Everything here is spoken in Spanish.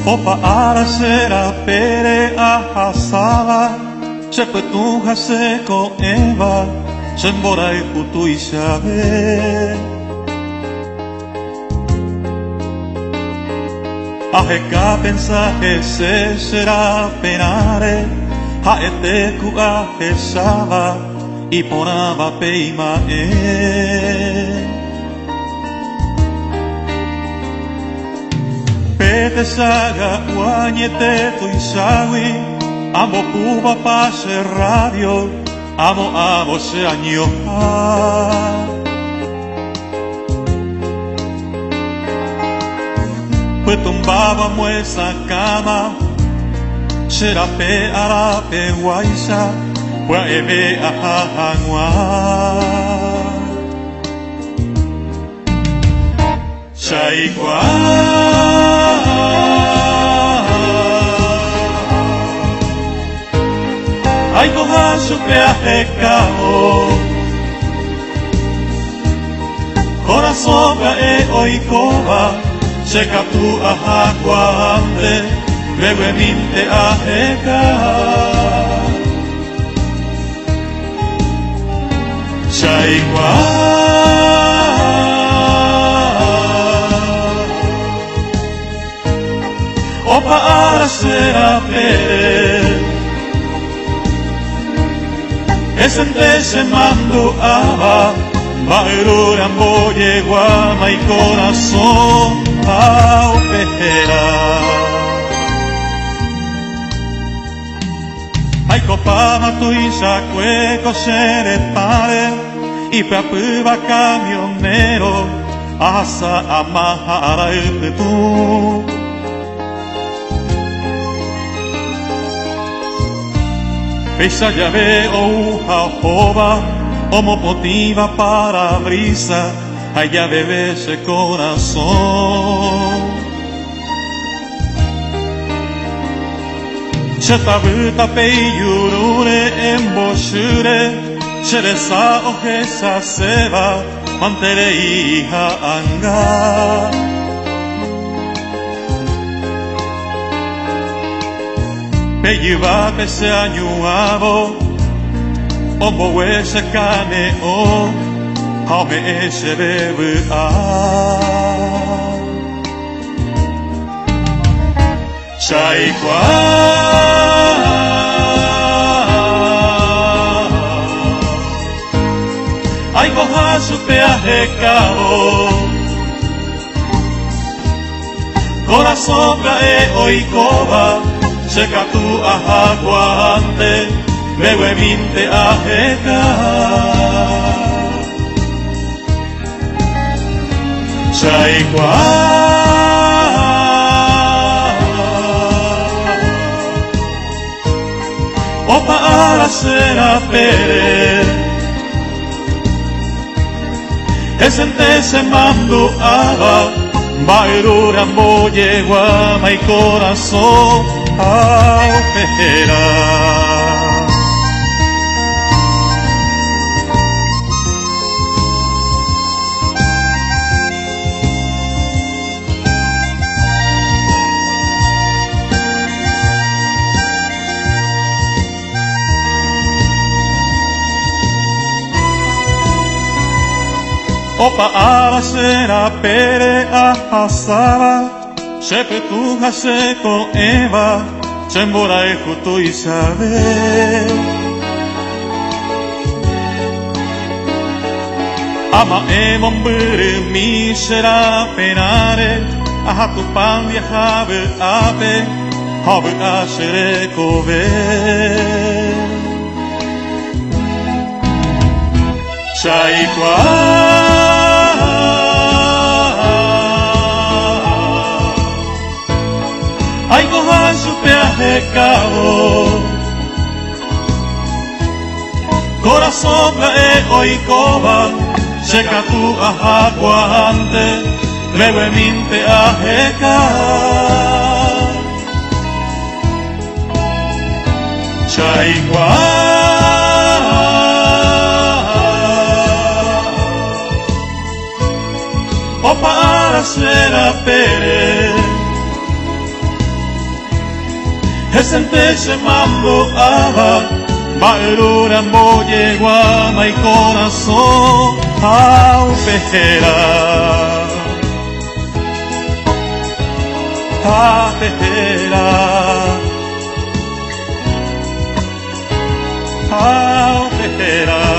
Opa ara sera pere ahasava, Shepetuja seko eva, Shemborai hutu ishabe. Aheka pensaje se será penare, Haeteku ahesava, Iponava peima Pete saga uañete tu isawi, amo puba pase radio, amo se año. Pues tumbaba muesa cama, será pe arape guaisa, pues ebe ajangua. Shaikwa Ay coja su peaje cao Corazón cae hoy coba Seca tu ajacuante Brevemente ajeca Shaikwa Opa ara será pere Esente se mando aba Bailura amboye guama y corazón a opera Ay copama tu isa cueco se repare Y peapuba camionero Asa amahara el tú Esa llave o joba, como motiva para brisa, allá bebe ese corazón. Se tabuta peyurure en boshure, se desahoje esa seba, mantere hija anga. Me lleva pese añuavo, ombo huese cane o, hame ese bebe a. Shaikwa, ay coja su peaje cabo, corazón cae hoy coba. Seca tu ajacuante, brevemente ajeca. Shaikwa Opa ara sera pere Esente se mando aba Bairura amboye guama y corazón Aupera. Opa ara sera pere ahasava, Shepetuja seko eva, Shemborai hutu isabe. Ama emombere mi será penare, Aja tu pan viajabe ape, Habe asere kobe. Shaikwa Ay coja su peaje cabo corazón e oikoba, checa tu ahakuahante, luego eminte aheka. Chaikwa, o para ser a pere, es en peche mando aba, baerura moye guama y corazón au pejera, a pejera, au pejera.